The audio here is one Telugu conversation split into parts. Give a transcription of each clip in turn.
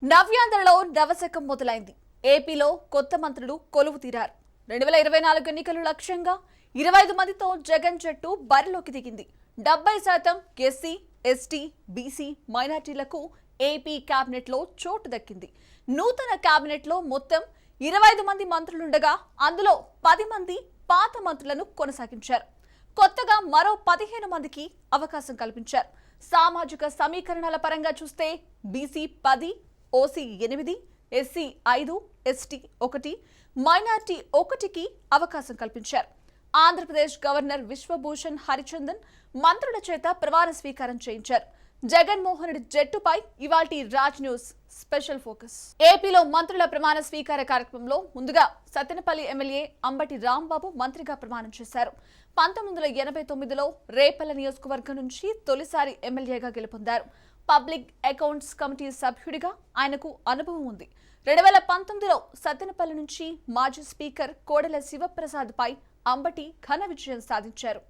నవ్యాంధ్రలో నవశకం మొదలైంది. ఏపీలో కొత్త మంత్రులు కొలువు తీరారు. 2024 ఎన్నికలు లక్ష్యంగా 25 మందితో జగన్ జట్టు బరిలోకి దిగింది. 70% ఎస్సీ, ఎస్టీ, బీసీ, మైనార్టీలకు ఏపీ కేబినెట్ లో చోటు దక్కింది. నూతన కేబినెట్ లో మొత్తం 25 మంది మంత్రులుండగా అందులో 10 మంది పాత మంత్రులను కొనసాగించారు. కొత్తగా మరో 15 మందికి అవకాశం కల్పించారు. సామాజిక సమీకరణల పరంగా చూస్తే BC 10, OC 8, SC 5, ST 1, minority 1కి అవకాశం కల్పించారు. ఆంధ్రప్రదేశ్ గవర్నర్ విశ్వభూషణ్ హరిచందన్ మంత్రుల చేత ప్రమాణ స్వీకారం చేయించారు. జగన్మోహన్ రెడ్డి జట్టుపై ఇవాల్టి రాజ్ న్యూస్ స్పెషల్ ఫోకస్. ఏపీలో మంత్రుల ప్రమాణ స్వీకార కార్యక్రమంలో ముందుగా సత్తెనపల్లి ఎమ్మెల్యే అంబటి రాంబాబు మంత్రిగా ప్రమాణం చేశారు. 1989లో రేపల్ల నియోజకవర్గం నుంచి తొలిసారి ఎమ్మెల్యేగా గెలుపొందారు. పబ్లిక్ అకౌంట్స్ కమిటీ సభ్యుడిగా ఆయనకు అనుభవం ఉంది. 2019లో సత్తెనపల్లి నుంచి మాజీ స్పీకర్ కోడెల శివప్రసాద్ పై అంబటి ఘన విజయం సాధించారు.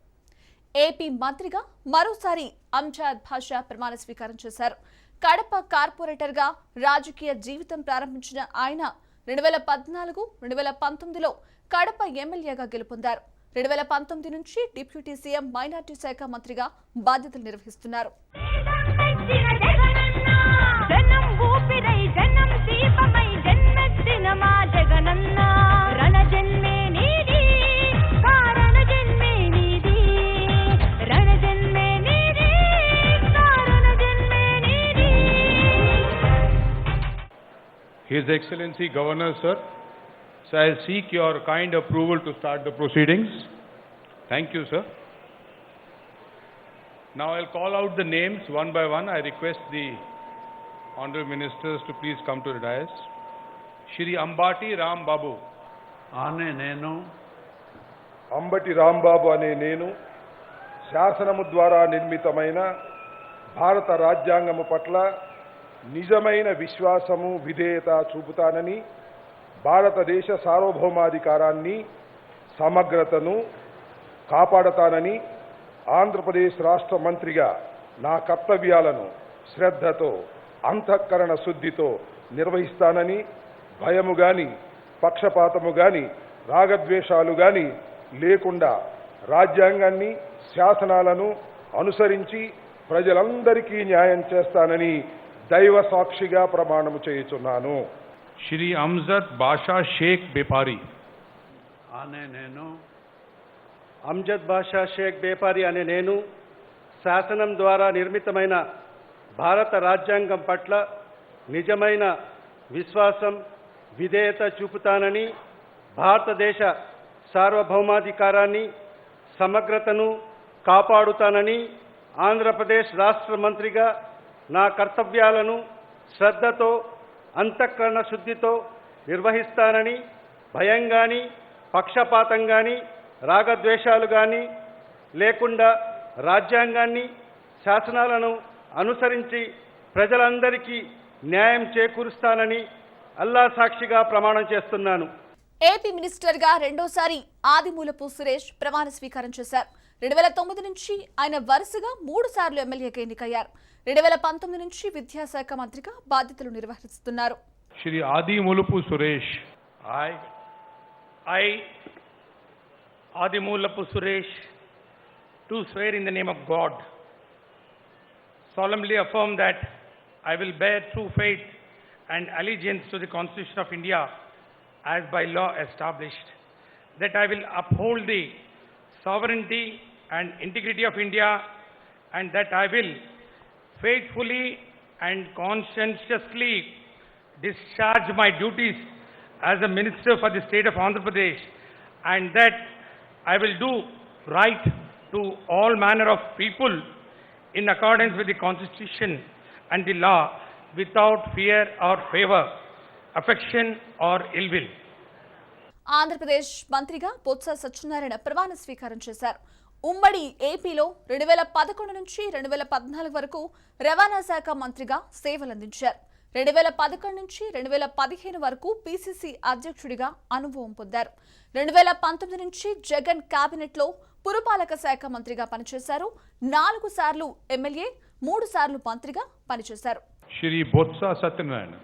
ఏపీ మంత్రిగా మరోసారి అంజద్ బాషా ప్రమాణ స్వీకారం చేశారు. కడప కార్పొరేటర్ గా రాజకీయ జీవితం ప్రారంభించిన ఆయన 2014, 2019లో కడప ఎమ్మెల్యేగా గెలుపొందారు. 2019 నుంచి డిప్యూటీ సీఎం మైనార్టీ శాఖ మంత్రిగా బాధ్యతలు నిర్వహిస్తున్నారు. His Excellency Governor, sir, so I seek your kind approval to start the proceedings. Thank you, sir. Now I'll call out the names one by one. I request the honorable ministers to please come to the dais. Shri Ambati Ram Babu. ఆనే నేను అంబటి రాంబాబు అనే నేను శాసనము ద్వారా నిర్మితమైన భారత రాజ్యాంగము పట్ల నిజమైన విశ్వాసము విధేయత చూపుతానని, భారతదేశ సార్వభౌమాధికారాన్ని సమగ్రతను కాపాడతానని, ఆంధ్రప్రదేశ్ రాష్ట్ర మంత్రిగా నా కర్తవ్యాలను శ్రద్ధతో అంతఃకరణ శుద్ధితో నిర్వహిస్తానని, భయము గాని పక్షపాతము గాని రాగద్వేషాలు గాని లేకుండా రాజ్యాంగాన్ని శాసనాలను అనుసరించి ప్రజలందరికీ న్యాయం చేస్తానని దైవ సాక్షిగా ప్రమాణము చేయుచున్నాను. Shri Amjad Basha Sheikh Bepari. ఆనే నేను అంజద్ బాషా షేక్ బేపారి అనే నేను శాసనం ద్వారా నిర్మితమైన భారత రాజ్యాంగం పట్ల నిజమైన విశ్వాసం విధేయత చూపుతానని, భారతదేశ సార్వభౌమాధికారాన్ని సమగ్రతను కాపాడుతానని, ఆంధ్రప్రదేశ్ రాష్ట్ర మంత్రిగా నా కర్తవ్యాలను శ్రద్ధతో అంతఃకరణ శుద్ధితో నిర్వహిస్తానని, భయం కానీ పక్షపాతం కానీ రాగద్వేషాలు కానీ లేకుండా రాజ్యాంగాన్ని శాసనాలను అనుసరించి ప్రజలందరికీ న్యాయం చేకూరుస్తానని అల్లా సాక్షిగా ప్రమాణం చేస్తున్నాను. ఏపీ మినిస్టర్ గా రెండోసారి ఆదిమూలపు సురేష్ ప్రమాణ స్వీకారం చేశారు. 2009 నుంచి ఆయన వరుసగా 3 సార్లు ఎమ్మెల్యేగా ఎన్నికయ్యారు. 2019 నుంచి విద్యాశాఖ మంత్రిగా బాధ్యతలు నిర్వహిస్తున్నారు. Shri Adi Mulupu Suresh. I, Adimulapu Suresh, do swear in the name of God, solemnly affirm that I will bear true faith and allegiance to the Constitution of India as by law established, that I will uphold the sovereignty and integrity of India, and that I will faithfully and conscientiously discharge my duties as a minister for the state of Andhra Pradesh, and that I will do right to all manner of people in accordance with the Constitution and the law without fear or favor, affection or ill will. Andhra Pradesh మంత్రిగా బొత్స సత్యనారాయణ ప్రమాణ స్వీకారం చేశారు. ఉమ్మడి ఏపీలో 2011 నుంచి 2014 వరకు రవాణా శాఖ మంత్రిగా సేవలందించారు. 2011 నుంచి 2015 వరకు పీసీసీ అధ్యక్షుడిగా అనుభవం పొందారు. 2019 నుంచి జగన్ కేబినెట్ లో పురపాలక శాఖ మంత్రిగా పనిచేశారు. 4 సార్లు ఎమ్మెల్యే, 3 సార్లు మంత్రిగా పనిచేశారు. Shri Botsa Satyanarayana.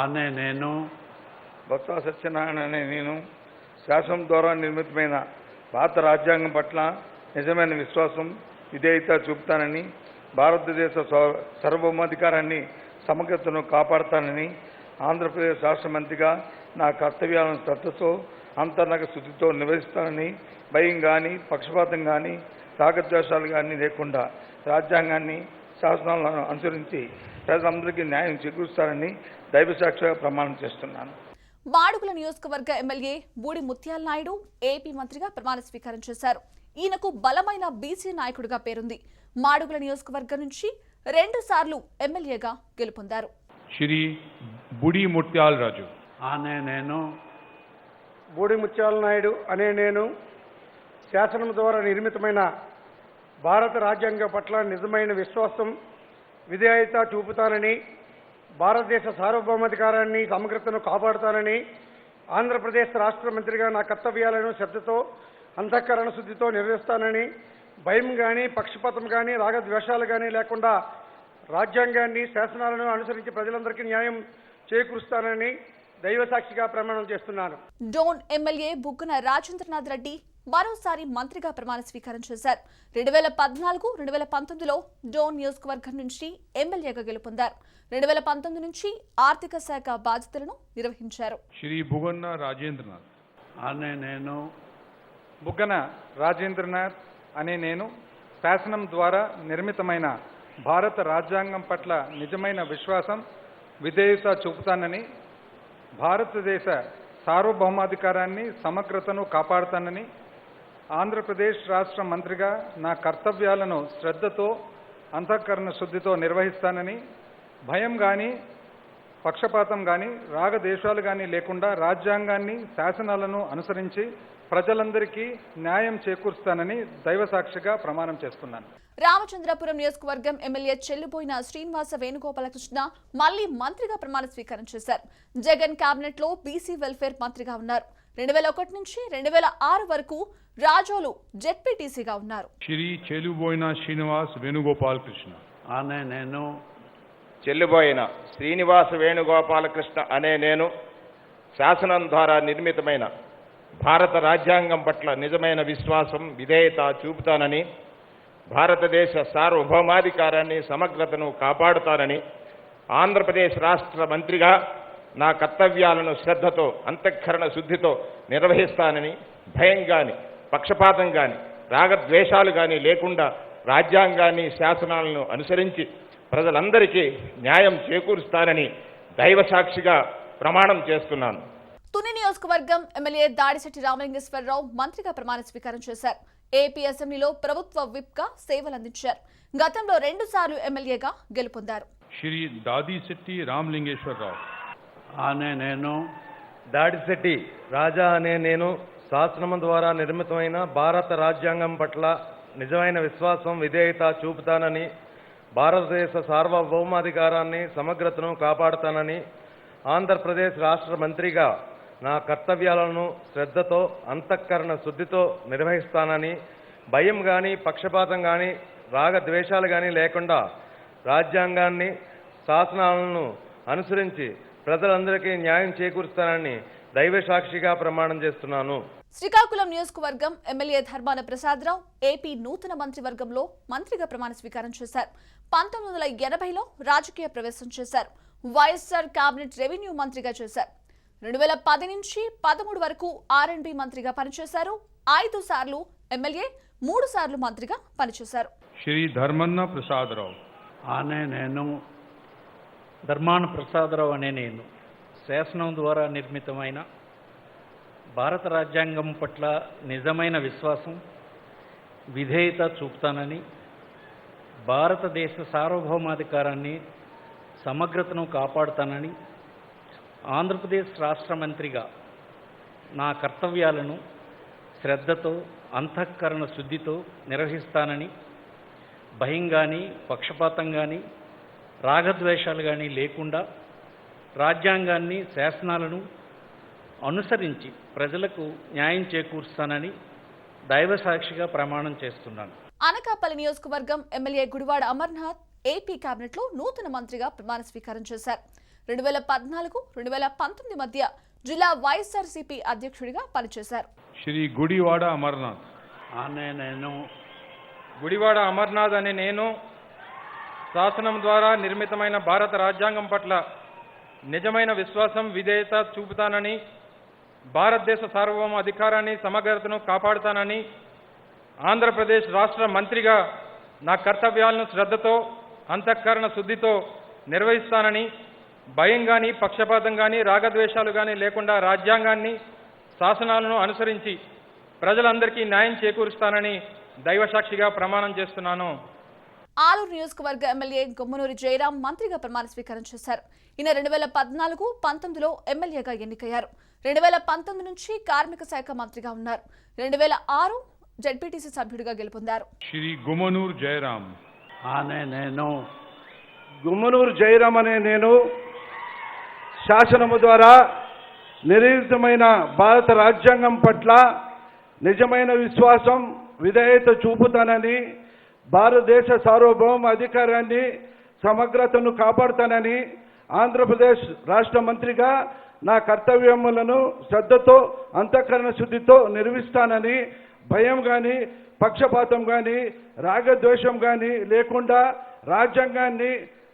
ఆనే నేను బొత్స సత్యనారాయణ అనే నేను శాసనం ద్వారా నిర్మితమైన భారత రాజ్యాంగం పట్ల నిజమైన విశ్వాసం విధేయత చూపుతానని, భారతదేశ సార్వభౌమాధికారాన్ని సమగ్రతను కాపాడుతానని, ఆంధ్రప్రదేశ్ రాష్ట్ర మంత్రిగా నా కర్తవ్యాలను శ్రద్ధతో అంతర్గత శుద్ధితో నిర్వహిస్తానని, భయం కానీ పక్షపాతం కానీ రాగద్వేషాలు కానీ లేకుండా రాజ్యాంగాన్ని శాసనాలను అనుసరించి ప్రజలందరికీ న్యాయం చేకూరుస్తారని దైవసాక్షిగా ప్రమాణం చేస్తున్నాను. మాడుగుల నియోజకవర్గ ఎమ్మెల్యే బూడి ముత్యాల నాయుడు ఏపీ మంత్రిగా ప్రమాణ స్వీకారం చేశారు. ఈయనకు బలమైన బీసీ నాయకుడిగా పేరుంది. మాడుగుల నియోజకవర్గం నుంచి 2 సార్లు ఎమ్మెల్యేగా గెలుపొందారు. Shri Budi Mutyal Raju. ఆనే నేను బూడి ముత్యాల నాయుడు అనే నేను శాసనం ద్వారా నిర్మితమైన భారత రాజ్యాంగం పట్ల నిజమైన విశ్వాసం విధేయత చూపుతానని, భారతదేశ సార్వభౌమాధికారాన్ని సమగ్రతను కాపాడుతానని, ఆంధ్రప్రదేశ్ రాష్ట్ర మంత్రిగా నా కర్తవ్యాలను శ్రద్ధతో అంతఃకరణ శుద్ధితో నిర్వహిస్తానని, భయం కానీ పక్షపాతం కానీ రాగద్వేషాలు కానీ లేకుండా రాజ్యాంగాన్ని శాసనాలను అనుసరించి ప్రజలందరికీ న్యాయం చేకూరుస్తానని దైవసాక్షిగా ప్రమాణం చేస్తున్నాను. డోన్ ఎమ్మెల్యే బుగ్గన రాజేంద్రనాథ్ రెడ్డి మరోసారి మంత్రిగా ప్రమాణ స్వీకారం చేశారు. 2014-2019లో డోన్ నియోజకవర్గం నుంచి ఎమ్మెల్యేగా గెలుపొందారు. 2019 నుంచి ఆర్థిక శాఖ బాధ్యతలను నిర్వహించారు. Shri Bhuganna Rajendranath. ఆనే నేను బుగ్గన రాజేంద్రనాథ్ అనే నేను శాసనం ద్వారా నిర్మితమైన భారత రాజ్యాంగం పట్ల నిజమైన విశ్వాసం విధేయత చూపుతానని, భారతదేశ సార్వభౌమాధికారాన్ని సమగ్రతను కాపాడుతానని, ఆంధ్రప్రదేశ్ రాష్ట్ర మంత్రిగా నా కర్తవ్యాలను శ్రద్ధతో అంతఃకరణ శుద్ధితో నిర్వహిస్తానని, భయం కానీ పక్షపాతం కానీ రాగద్వేషాలు కానీ లేకుండా రాజ్యాంగాన్ని శాసనాలను అనుసరించి ప్రజలందరికీ న్యాయం చేకూరుస్తానని దైవసాక్షిగా ప్రమాణం చేస్తున్నాను. రామచంద్రపురం నియోజకవర్గం ఎమ్మెల్యే చెల్లుబోయిన శ్రీనివాస వేణుగోపాలకృష్ణ మళ్లీ మంత్రిగా ప్రమాణ స్వీకారం చేశారు. జగన్ కేబినెట్ లో బీసీ వెల్ఫేర్ మంత్రిగా ఉన్నారు. 2001 నుంచి 2006 వరకు రాజోలు జెడ్పీటీసీగా ఉన్నారు. Shri Cheluboyna Srinivas Venugopal Krishna. ఆనే నేను చెల్లిబోయిన శ్రీనివాస వేణుగోపాలకృష్ణ అనే నేను శాసనం ద్వారా నిర్మితమైన భారత రాజ్యాంగం పట్ల నిజమైన విశ్వాసం విధేయత చూపుతానని, భారతదేశ సార్వభౌమాధికారాన్ని సమగ్రతను కాపాడుతానని, ఆంధ్రప్రదేశ్ రాష్ట్ర మంత్రిగా నా కర్తవ్యాలను శ్రద్ధతో అంతఃకరణ శుద్ధితో నిర్వహిస్తానని, భయం కానీ పక్షపాతం కానీ రాగద్వేషాలు కానీ లేకుండా రాజ్యాంగాన్ని శాసనాలను అనుసరించి ప్రజలందరికీ న్యాయం చేకూరుస్తానని దైవసాక్షిగా ప్రమాణం చేస్తున్నాను. తుని నియోజకవర్గం ఎమ్మెల్యే దాడిశెట్టి రామలింగేశ్వరరావు మంత్రిగా ప్రమాణ స్వీకారం చేశారు. ఏపీ అసెంబ్లీలో ప్రభుత్వ విప్గా సేవలందించారు. గతంలో 2 సార్లు ఎమ్మెల్యేగా గెలుపొందారు. Shri Dadi Setti Ramlingeshwar Rao. ఆనే నేను దాడిశెట్టి రాజా అనే నేను శాసనం ద్వారా నిర్మితమైన భారత రాజ్యాంగం పట్ల నిజమైన విశ్వాసం విధేయత చూపుతానని, భారతదేశ సార్వభౌమాధికారాన్ని సమగ్రతను కాపాడుతానని, ఆంధ్రప్రదేశ్ రాష్ట్ర మంత్రిగా నా కర్తవ్యాలను శ్రద్ధతో అంతఃకరణ శుద్ధితో నిర్వహిస్తానని, భయం కానీ పక్షపాతం కానీ రాగద్వేషాలు కానీ లేకుండా రాజ్యాంగాన్ని శాసనాలను అనుసరించి ప్రజలందరికీ న్యాయం చేకూరుస్తానని దైవసాక్షిగా ప్రమాణం చేస్తున్నాను. శ్రీకాకుళం నియోజకవర్గం ఎమ్మెల్యే ధర్మాన ప్రసాదరావు ఏపీ నూతన మంత్రివర్గంలో మంత్రిగా ప్రమాణ స్వీకారం చేశారు. 1980లో రాజకీయ ప్రవేశం చేశారు. వైఎస్ఆర్ కేబినెట్ రెవెన్యూ మంత్రిగా చేశారు. 2010 నుంచి 13 వరకు R&B మంత్రిగా పనిచేశారు. 5 సార్లు ఎమ్మెల్యే, 3 సార్లు మంత్రిగా పనిచేశారు. Shri Dharmanna Prasad Rao. ఆనే నేను ధర్మాన ప్రసాదరావు అనే నేను శాసనం ద్వారా నిర్మితమైన భారత రాజ్యాంగం పట్ల నిజమైన విశ్వాసం విధేయత చూపుతానని, భారతదేశ సార్వభౌమాధికారాన్ని సమగ్రతను కాపాడుతానని, ఆంధ్రప్రదేశ్ రాష్ట్ర మంత్రిగా నా కర్తవ్యాలను శ్రద్ధతో అంతఃకరణ శుద్ధితో నిర్వహిస్తానని, భయం కానీ పక్షపాతం కానీ రాగద్వేషాలు కానీ లేకుండా రాజ్యాంగాన్ని శాసనాలను అనుసరించి ప్రజలకు న్యాయం చేకూరుస్తానని దైవసాక్షిగా ప్రమాణం చేస్తున్నాను. అనకాపల్లి నియోజకవర్గం ఎమ్మెల్యే గుడివాడ అమర్నాథ్ ఏపీ కేబినెట్లో నూతన మంత్రిగా ప్రమాణ స్వీకారం చేశారు. 2014-2019 మధ్య జిల్లా వైఎస్ఆర్సీపీ అధ్యక్షుడిగా పనిచేశారు. Shri Gudiwada Amarnath. అనే నేను గుడివాడ అమర్నాథ్ అనే నేను శాసనం ద్వారా నిర్మితమైన భారత రాజ్యాంగం పట్ల నిజమైన విశ్వాసం విధేయత చూపుతానని, భారతదేశ సార్వభౌమ అధికారాన్ని సమగ్రతను కాపాడుతానని, ఆంధ్రప్రదేశ్ రాష్ట్ర మంత్రిగా నా కర్తవ్యాలను శ్రద్ధతో అంతఃకరణ శుద్ధితో నిర్వహిస్తానని, భయం కానీ పక్షపాతం కానీ రాగద్వేషాలు కానీ లేకుండా రాజ్యాంగాన్ని శాసనాలను అనుసరించి ప్రజలందరికీ న్యాయం చేకూరుస్తానని దైవసాక్షిగా ప్రమాణం చేస్తున్నాను. ఆలూరు నియోజకవర్గ ఎమ్మెల్యే గుమ్మనూరి జయరాం మంత్రిగా ప్రమాణ స్వీకారం చేశారు. ఈయన 2014-19లో ఎమ్మెల్యేగా ఎన్నికయ్యారు. 2019 నుంచి కార్మిక శాఖ మంత్రిగా ఉన్నారు. 2006 జడ్పీటీసీ సభ్యుడిగా గెలుపొందారు. Shri Gumanur Jairam. అనే నేను గుమ్మనూరు జయరాం అనే నేను శాసనము ద్వారా నిర్మితమైన భారత రాజ్యాంగం పట్ల నిజమైన విశ్వాసం విధేయత చూపుతానని, భారతదేశ సార్వభౌమ అధికారాన్ని సమగ్రతను కాపాడుతానని, ఆంధ్రప్రదేశ్ రాష్ట్ర మంత్రిగా నా కర్తవ్యములను శ్రద్ధతో అంతఃకరణ శుద్ధితో నిర్వహిస్తానని, భయం కానీ పక్షపాతం కానీ రాగద్వేషం కానీ లేకుండా రాజ్యాంగాన్ని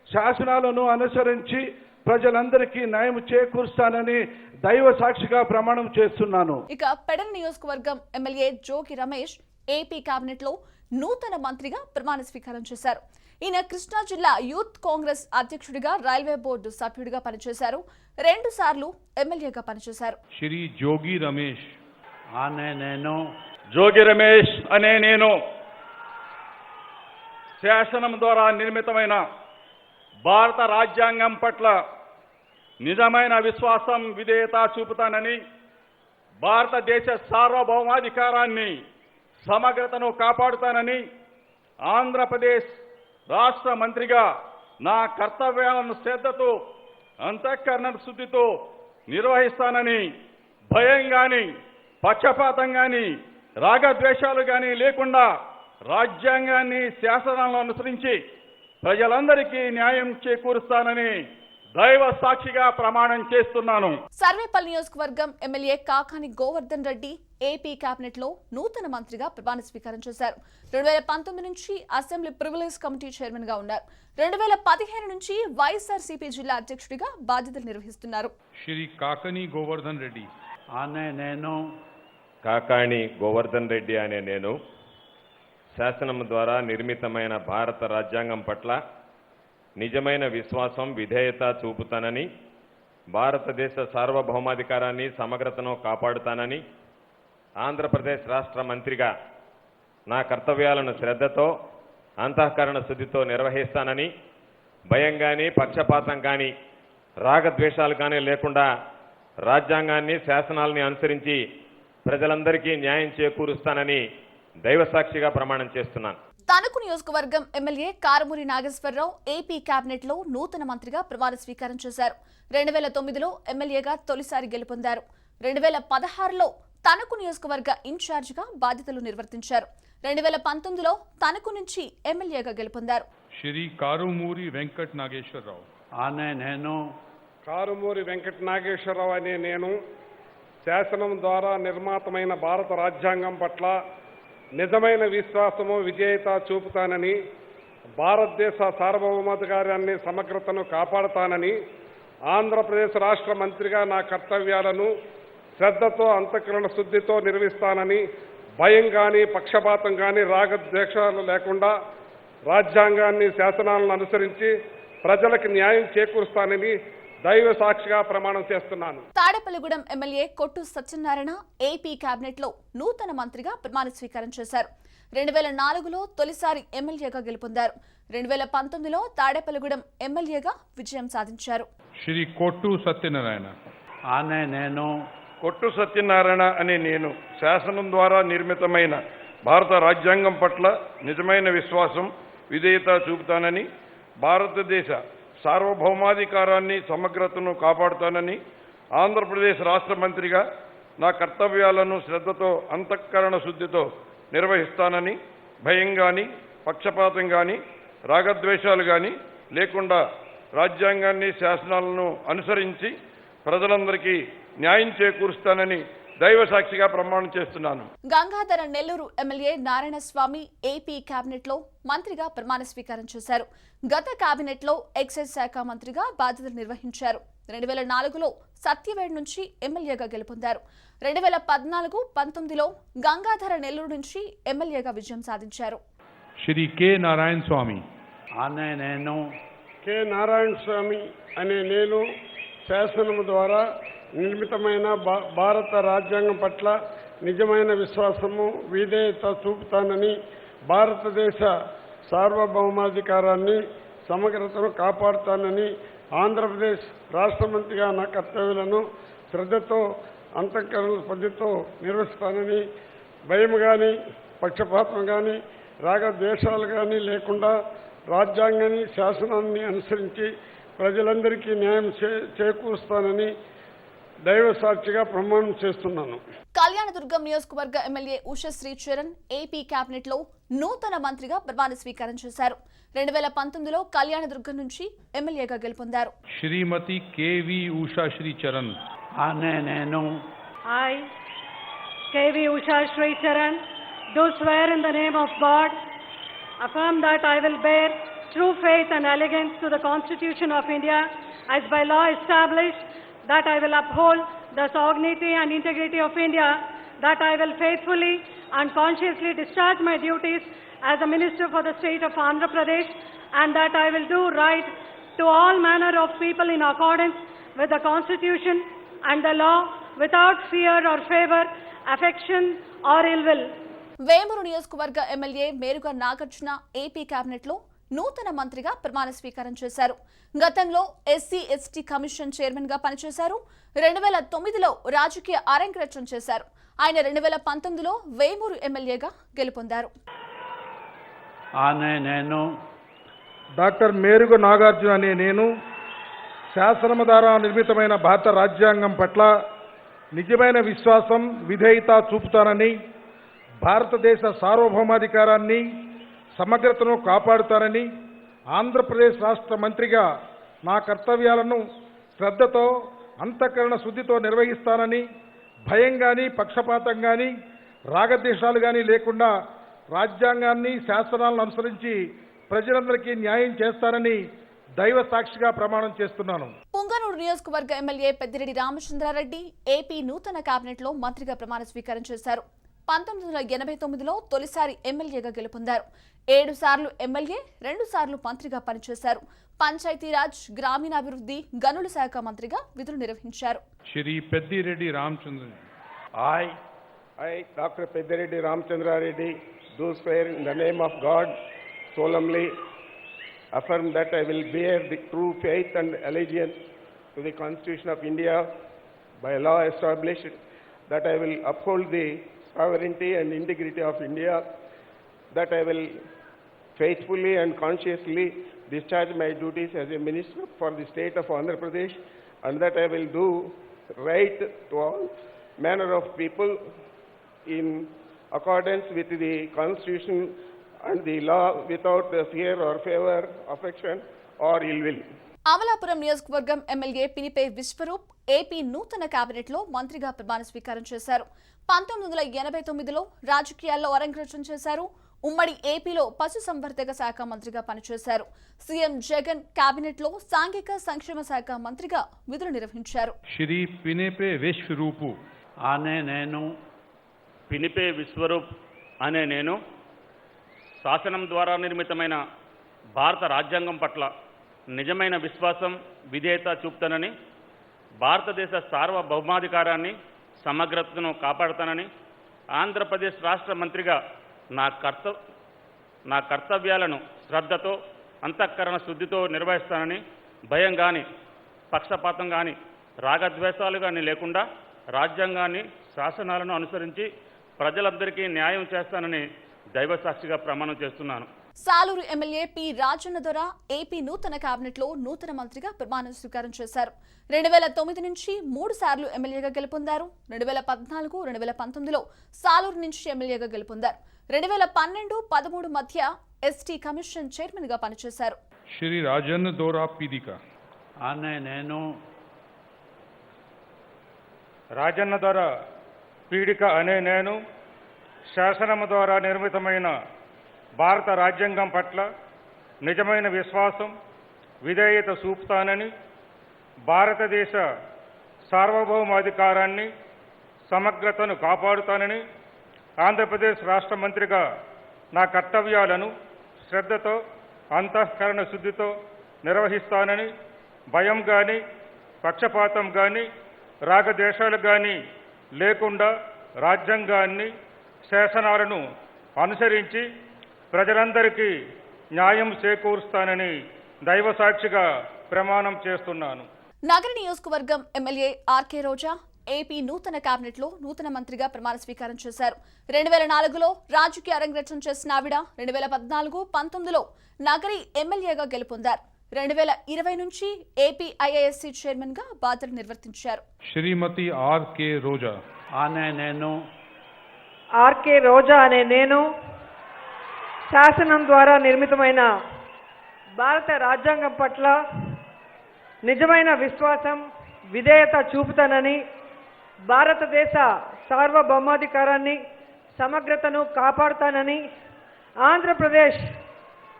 శాసనాలను అనుసరించి ప్రజలందరికీ న్యాయం చేకూరుస్తానని దైవ సాక్షిగా ప్రమాణం చేస్తున్నాను. ఇక పెడన నియోజకవర్గం MLA Jogi Ramesh AP cabinet లో నూతన మంత్రిగా ప్రమాణ స్వీకారం చేశారు. ఈయన కృష్ణా జిల్లా యూత్ కాంగ్రెస్ అధ్యక్షుడిగా, రైల్వే బోర్డు సభ్యుడిగా పనిచేశారు. 2 సార్లు ఎమ్మెల్యేగా పనిచేశారు. Shri Jogi Ramesh. అనే నేను జోగి రమేష్ అనే నేను శాసనం ద్వారా నిర్మితమైన భారత రాజ్యాంగం పట్ల నిజమైన విశ్వాసం విధేయత చూపుతానని, భారతదేశ సార్వభౌమాధికారాన్ని సమగ్రతను కాపాడుతానని, ఆంధ్రప్రదేశ్ రాష్ట్ర మంత్రిగా నా కర్తవ్యాలను శ్రద్ధతో అంతఃకరణ శుద్ధితో నిర్వహిస్తానని, భయం కానీ పక్షపాతం కానీ రాగద్వేషాలు కానీ లేకుండా రాజ్యాంగాన్ని శాసనాలను అనుసరించి ప్రజలందరికీ న్యాయం చేకూరుస్తానని దైవ సాక్షిగా ప్రమాణం చేస్తున్నాను. సర్వేపల్లి నియోజకవర్గం MLA Kakani Govardhan Reddy AP cabinet లో నూతన మంత్రిగా ప్రమాణ స్వీకారం చేశారు. 2019 నుంచి అసెంబ్లీ ప్రివిలేజ్ కమిటీ చైర్మన్ గా ఉన్నారు. 2015 నుంచి వైఎస్ఆర్సీపీ జిల్లా అధ్యక్షుడిగా బాధ్యతలు నిర్వహిస్తున్నారు. Shri Kakani Govardhan Reddy. అనే నేను కాకాణి గోవర్ధన్ రెడ్డి అనే నేను శాసనం ద్వారా నిర్మితమైన భారత రాజ్యాంగం పట్ల నిజమైన విశ్వాసం విధేయత చూపుతానని, భారతదేశ సార్వభౌమాధికారాన్ని సమగ్రతను కాపాడుతానని, ఆంధ్రప్రదేశ్ రాష్ట్ర మంత్రిగా నా కర్తవ్యాలను శ్రద్ధతో అంతఃకరణ శుద్ధితో నిర్వహిస్తానని, భయం కానీ పక్షపాతం కానీ రాగద్వేషాలు కానీ లేకుండా రాజ్యాంగాన్ని శాసనాలని అనుసరించి ప్రజలందరికీ న్యాయం చేకూరుస్తానని దైవసాక్షిగా ప్రమాణం చేస్తున్నాను. తణుకు నియోజకవర్గం MLA Karumuri Nageswararao AP cabinet లో నూతన మంత్రిగా ప్రమాణ స్వీకారం చేశారు. 2009లో ఎమ్మెల్యేగా తొలిసారి గెలుపొందారు. 2016లో తణుకు నియోజకవర్గ ఇన్ఛార్జిగా బాధ్యతలు నిర్వర్తించారు. 2019లో తణుకు నుంచి ఎమ్మెల్యేగా గెలుపొందారు. Shri Karumuri Venkat Nageshwarrao. అనే నేను కారుమూరి వెంకట నాగేశ్వరరావు అనే నేను శాసనం ద్వారా నిర్మాతమైన భారత రాజ్యాంగం పట్ల నిజమైన విశ్వాసము విధేయత చూపుతానని, భారతదేశ సార్వభౌమాధికారాన్ని సమగ్రతను కాపాడుతానని, ఆంధ్రప్రదేశ్ రాష్ట్ర మంత్రిగా నా కర్తవ్యాలను శ్రద్ధతో అంతఃకరణ శుద్ధితో నిర్వహిస్తానని, భయం కానీ పక్షపాతం కానీ రాగద్వేషాలు లేకుండా రాజ్యాంగాన్ని శాసనాలను అనుసరించి ప్రజలకు న్యాయం చేకూరుస్తానని దైవ సాక్షిగా ప్రమాణం చేస్తున్నాను. తాడేపల్లిగూడెం ఎమ్మెల్యే కొట్టు సత్యనారాయణ ఏపీ కేబినెట్ లో నూతన మంత్రిగా ప్రమాణ స్వీకారం చేశారు. 2004లో తొలిసారి ఎమ్మెల్యేగా గెలుపొందారు. 2019లో తాడేపల్లిగూడెం ఎమ్మెల్యేగా విజయం సాధించారు. Shri Kottu Satyanarayana. అనే నేను కొట్టు సత్యనారాయణ అనే నేను శాసనం ద్వారా నిర్మితమైన భారత రాజ్యాంగం పట్ల నిజమైన విశ్వాసం విధేయత చూపుతానని, భారతదేశ సార్వభౌమాధికారాన్ని సమగ్రతను కాపాడుతానని, ఆంధ్రప్రదేశ్ రాష్ట్ర మంత్రిగా నా కర్తవ్యాలను శ్రద్ధతో అంతఃకరణ శుద్ధితో నిర్వహిస్తానని, భయం కానీ పక్షపాతం కానీ రాగద్వేషాలు కానీ లేకుండా రాజ్యాంగాన్ని శాసనాలను అనుసరించి ప్రజలందరికీ న్యాయం చేకూరుస్తానని దైవ సాక్షిగా ప్రమాణం చేస్తున్నాను. Gangadhara Nellore MLA Narayanaswamy AP cabinet లో మంత్రిగా ప్రమాణ స్వీకారం చేశారు. గత కేబినెట్ లో ఎక్సైజ్ శాఖ మంత్రిగా బాధ్యతలు నిర్వహించారు. 2004లో సత్యవేడ్ నుంచి ఎమ్మెల్యేగా గెలుపొందారు. 2014-19లో గంగాధర నెల్లూరు నుంచి ఎమ్మెల్యేగా విజయం సాధించారు. Shri K. Narayan Swamy. ఆనే నేను కె నారాయణ స్వామి అనే నేను శాసనం ద్వారా నిర్మితమైన భారత రాజ్యాంగం పట్ల నిజమైన విశ్వాసము విధేయత చూపుతానని భారతదేశ సార్వభౌమాధికారాన్ని సమగ్రతను కాపాడుతానని ఆంధ్రప్రదేశ్ రాష్ట్ర మంత్రిగా నా కర్తవ్యాలను శ్రద్ధతో అంతఃకరణ పద్ధతితో నిర్వహిస్తానని భయం కానీ పక్షపాతం కానీ రాగద్వేషాలు కానీ లేకుండా రాజ్యాంగాన్ని శాసనాన్ని అనుసరించి ప్రజలందరికీ న్యాయం చేకూరుస్తానని దైవ సాక్షిగా ప్రమాణం చేస్తున్నాను. కళ్యాణదుర్గం నియోజకవర్గ MLA Ushasri Charan AP cabinet లో నూతన మంత్రిగా ప్రమాణ స్వీకారం చేశారు. 2019లో కళ్యాణదుర్గం నుంచి ఎమ్మెల్యేగా గెలుపొందారు. Shrimati K.V. Usha Shri Charan. ఆనే నేను I, K.V. Usha Shri Charan, do swear in the name of God, affirm that I will bear true faith and allegiance to the Constitution of India as by law established, that I will uphold the sovereignty and integrity of India, that I will faithfully and conscientiously discharge my duties as a minister for the state of Andhra Pradesh, and that I will do right to all manner of people in accordance with the Constitution and the law without fear or favor, affection or ill will. Vemuru నియోజకవర్గ MLA Meruga Nagarjuna AP cabinet లో నూతన మంత్రిగా ప్రమాణ స్వీకారం చేశారు. గతంలో SC/ST కమిషన్ చైర్మన్ గా పనిచేశారు. 2009లో రాజకీయ అరంగేట్రం చేశారు. ఆయన 2019లో వేమూరు ఎమ్మెల్యేగా గెలుపొందారు. ఆనే నేను డాక్టర్ మేరుగు నాగార్జున అనే నేను శాసనము ద్వారా నిర్మితమైన భారత రాజ్యాంగం పట్ల నిజమైన విశ్వాసం విధేయత చూపుతానని భారతదేశ సార్వభౌమాధికారాన్ని సమగ్రతను కాపాడుతానని ఆంధ్రప్రదేశ్ రాష్ట్ర మంత్రిగా నా కర్తవ్యాలను శ్రద్ధతో అంతఃకరణ శుద్ధితో నిర్వహిస్తానని భయం కానీ పక్షపాతం కానీ రాగద్వేషాలు కానీ లేకుండా రాజ్యాంగాన్ని శాసనాలను అనుసరించి ప్రజలందరికీ న్యాయం చేస్తానని దైవ సాక్షిగా ప్రమాణం చేస్తున్నాను. పుంగనూరు నియోజకవర్గ ఎమ్మెల్యే పెద్దిరెడ్డి రామచంద్రారెడ్డి ఏపీ నూతన కేబినెట్ లో మంత్రిగా ప్రమాణ స్వీకారం చేశారు. 1989లో తొలిసారి ఎమ్మెల్యేగా గెలుపొందారు. 7 సార్లు ఎమ్మెల్యే, 2 సార్లు మంత్రిగా పనిచేశారు. పంచాయతీరాజ్, గ్రామీణాభివృద్ధి, గనుల శాఖ మంత్రిగా విధులు నిర్వహించారు. Shri Peddireddy Ramchandran. I, Dr. Peddireddy Ramchandra Reddy, do swear in the name of God, solemnly affirm that I will bear the true faith and allegiance to the Constitution of India by law established, that I will uphold the sovereignty and integrity of India, that I will faithfully and conscientiously discharge my duties as a minister for the state of Andhra Pradesh, and that I will do right to all manner of people in accordance with the Constitution and the law without fear or favor, affection or ill will. Amalapuram నియోజకవర్గం ఎమ్మెల్యే పినిపే విశ్వరూప్ ఏపీ నూతన కేబినెట్ లో మంత్రిగా ప్రమాణ స్వీకారం చేశారు. 1989లో రాజకీయాల్లో అరంగేట్రం చేశారు. ఉమ్మడి ఏపీలో పశుసంవర్ధక శాఖ మంత్రిగా పనిచేశారు. సీఎం జగన్ కేబినెట్ లో సాంఘిక సంక్షేమ శాఖ మంత్రిగా విధులు నిర్వహించారు. Shri Pinepe Vishwarupu. ఆనే నేను పినిపే విశ్వరూప్ అనే నేను శాసనం ద్వారా నిర్మితమైన భారత రాజ్యాంగం పట్ల నిజమైన విశ్వాసం విధేయత చూపుతానని భారతదేశ సార్వభౌమాధికారాన్ని సమగ్రతను కాపాడుతానని ఆంధ్రప్రదేశ్ రాష్ట్ర మంత్రిగా నా కర్తవ్యాలను శ్రద్ధతో అంతఃకరణ శుద్ధితో నిర్వహిస్తానని భయం కానీ పక్షపాతం కానీ రాగద్వేషాలు కానీ లేకుండా రాజ్యాంగాన్ని శాసనాలను అనుసరించి ప్రజలందరికీ న్యాయం చేస్తానని దైవ సాక్షిగా ప్రమాణం చేస్తున్నాను. సాలూరు ఎమ్మెల్యే పి రాజన్న దొర ఏపీ నూతన కేబినెట్ లో నూతన మంత్రిగా ప్రమాణ స్వీకారం చేశారు. 2009 నుంచి 3 సార్లు ఎమ్మెల్యేగా గెలుపొందారు. 2014, 2019లో సాలూరు నుంచి ఎమ్మెల్యేగా గెలుపొందారు. 2012-13 మధ్య ST కమిషన్ చైర్మన్ గా పనిచేశారు. Shri Rajan Dora Pidika. అనే నేను రాజన్న ద్వారా పీడిక అనే నేను శాసనము ద్వారా నిర్మితమైన భారత రాజ్యాంగం పట్ల నిజమైన విశ్వాసం విధేయత చూపుతానని భారతదేశ సార్వభౌమాధికారాన్ని సమగ్రతను కాపాడుతానని ఆంధ్రప్రదేశ్ రాష్ట్ర మంత్రిగా నా కర్తవ్యాలను శ్రద్ధతో అంతఃకరణ శుద్ధితో నిర్వహిస్తానని భయం కానీ పక్షపాతం కానీ రాగద్వేషాలు కానీ లేకుండా రాజ్యాంగాన్ని శాసనాలను అనుసరించి ప్రజలందరికీ న్యాయం చేకూరుస్తానని దైవసాక్షిగా ప్రమాణం చేస్తున్నాను. నగర నియోజకవర్గం ఎమ్మెల్యే ఆర్కే రోజా ఏపీ నూతన కేబినెట్ లో నూతన మంత్రిగా ప్రమాణ స్వీకారం చేశారు. 2004లో రాజకీయ అరంగేట్రం చేసిన ఆవిడ 2014-19లో నగరి ఎమ్మెల్యేగా గెలుపొందారు. 2020 నుంచి ఏపీ ఐఐఎస్సి చైర్మన్ గా బాధ్యతలు నిర్వర్తించారు. శ్రీమతి ఆర్కే రోజా అనే నేను ఆర్కే రోజా అనే నేను శాసనం ద్వారా నిర్మితమైన భారత రాజ్యాంగం పట్ల నిజమైన విశ్వాసం విధేయత చూపుతానని భారతదేశ సార్వభౌమాధికారాన్ని సమగ్రతను కాపాడుతానని ఆంధ్రప్రదేశ్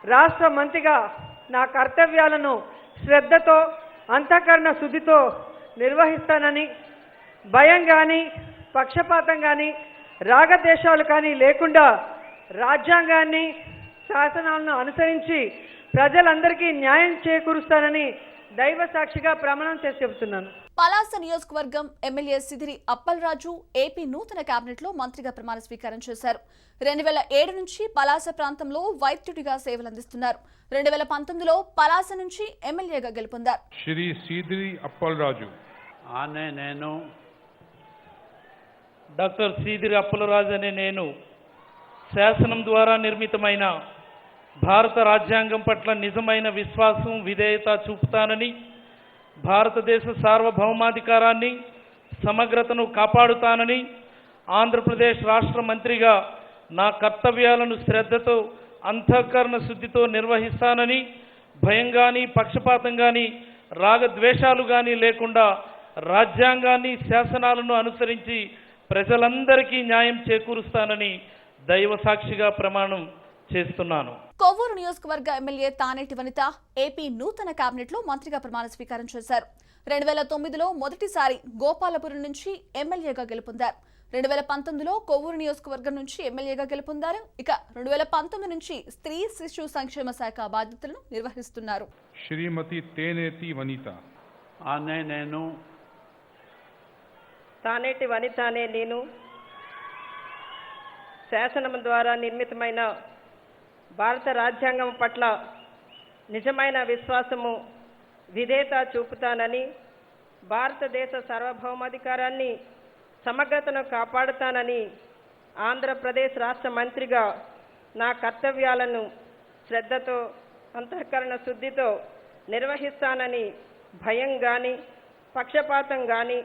రాష్ట్ర మంత్రిగా నా కర్తవ్యాలను శ్రద్ధతో అంతఃకరణ శుద్ధితో నిర్వహిస్తానని భయం కానీ పక్షపాతం కానీ రాగద్వేషాలు కానీ లేకుండా రాజ్యాంగాన్ని శాసనాలను అనుసరించి ప్రజలందరికీ న్యాయం చేకూరుస్తానని దైవ సాక్షిగా ప్రమాణం చేసి చెబుతున్నాను. పలాస నియోజకవర్గం ఎమ్మెల్యే సిదిరి అప్పలరాజు ఏపీ నూతన కేబినెట్ లో మంత్రిగా ప్రమాణ స్వీకారం చేశారు. 2007 నుంచి పలాస ప్రాంతంలో వైద్యుడిగా సేవలందిస్తున్నారు. 2019లో పలాస నుంచి ఎమ్మెల్యేగా గెలుపొందారు. శ్రీ సిదిరి అప్పలరాజు అనే నేను డాక్టర్ సిదిరి అప్పలరాజు అనే నేను శాసనం ద్వారా నిర్మితమైన భారత రాజ్యాంగం పట్ల నిజమైన విశ్వాసం విధేయత చూపుతానని భారతదేశ సార్వభౌమాధికారాన్ని సమగ్రతను కాపాడుతానని ఆంధ్రప్రదేశ్ రాష్ట్ర మంత్రిగా నా కర్తవ్యాలను శ్రద్ధతో అంతఃకరణ శుద్ధితో నిర్వహిస్తానని భయం కానీ పక్షపాతం కానీ రాగద్వేషాలు కానీ లేకుండా రాజ్యాంగాన్ని శాసనాలను అనుసరించి ప్రజలందరికీ న్యాయం చేకూరుస్తానని దైవ సాక్షిగా ప్రమాణం చేస్తున్నాను. కొవ్వూరు నియోజకవర్గ ఎమ్మెల్యే తానేటి వనిత ఏపీ నూతన కేబినెట్ లో మంత్రిగా ప్రమాణ స్వీకారం చేశారు. 2009లో మొదటిసారి గోపాలపురం నుంచి ఎమ్మెల్యేగా గెలుపొందారు. 2019లో కొవ్వూరు నియోజకవర్గం నుంచి ఎమ్మెల్యేగా గెలుపొందారు. ఇక 2019 నుంచి స్త్రీ శిశు సంక్షేమ శాఖ బాధ్యతలను నిర్వహిస్తున్నారు. శ్రీమతి తేనేటి వనిత అనే నేను తానేటి వనిత అనే నేను శాసనం ద్వారా నిర్మితమైన భారత రాజ్యాంగం పట్ల నిజమైన విశ్వాసము విధేయత చూపుతానని భారతదేశ సార్వభౌమాధికారాన్ని సమగ్రతను కాపాడుతానని ఆంధ్రప్రదేశ్ రాష్ట్ర మంత్రిగా నా కర్తవ్యాలను శ్రద్ధతో అంతఃకరణ శుద్ధితో నిర్వహిస్తానని భయం కానీ పక్షపాతం కానీ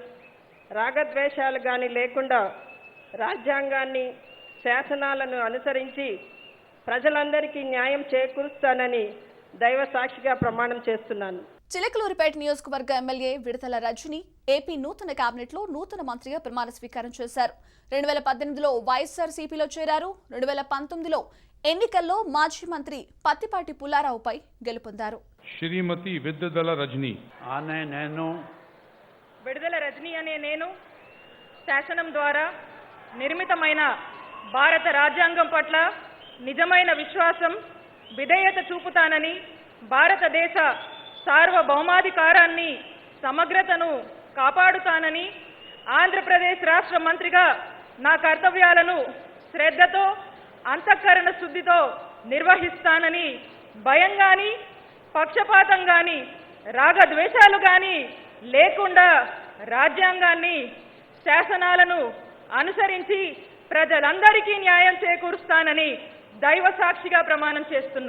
రాగద్వేషాలు కానీ లేకుండా రాజ్యాంగాన్ని శాసనాలను అనుసరించి ప్రజలందరికీ న్యాయం చేకూరుస్తానని దైవ సాక్షిగా ప్రమాణం చేస్తున్నాను. చిలకలూరిపేట నియోజకవర్గ ఎమ్మెల్యే విడతల రజని ఏపీ నూతన కేబినెట్ లో నూతన మంత్రిగా ప్రమాణ స్వీకారం చేశారు. 2018లో వైఎస్ఆర్సీపీలో చేరారు. 2019లో ఎన్నికల్లో మాజీ మంత్రి పత్తిపాటి పుల్లారావుపై గెలుపొందారు. శ్రీమతి విద్యుదల రజని అనే నేను విడుదల రజని అనే నేను శాసనం ద్వారా నిర్మితమైన భారత రాజ్యాంగం పట్ల నిజమైన విశ్వాసం విధేయత చూపుతానని భారతదేశ సార్వభౌమాధికారాన్ని సమగ్రతను కాపాడుతానని ఆంధ్రప్రదేశ్ రాష్ట్ర మంత్రిగా నా కర్తవ్యాలను శ్రద్ధతో అంతఃకరణ శుద్ధితో నిర్వహిస్తానని భయం కానీ పక్షపాతం కానీ రాగద్వేషాలు కానీ లేకుండా రాజ్యాంగాన్ని శాసనాలను అనుసరించి ప్రజలందరికీ న్యాయం చేకూరుస్తానని దైవ సాక్షిగా ప్రమాణం చేస్తున్నాను.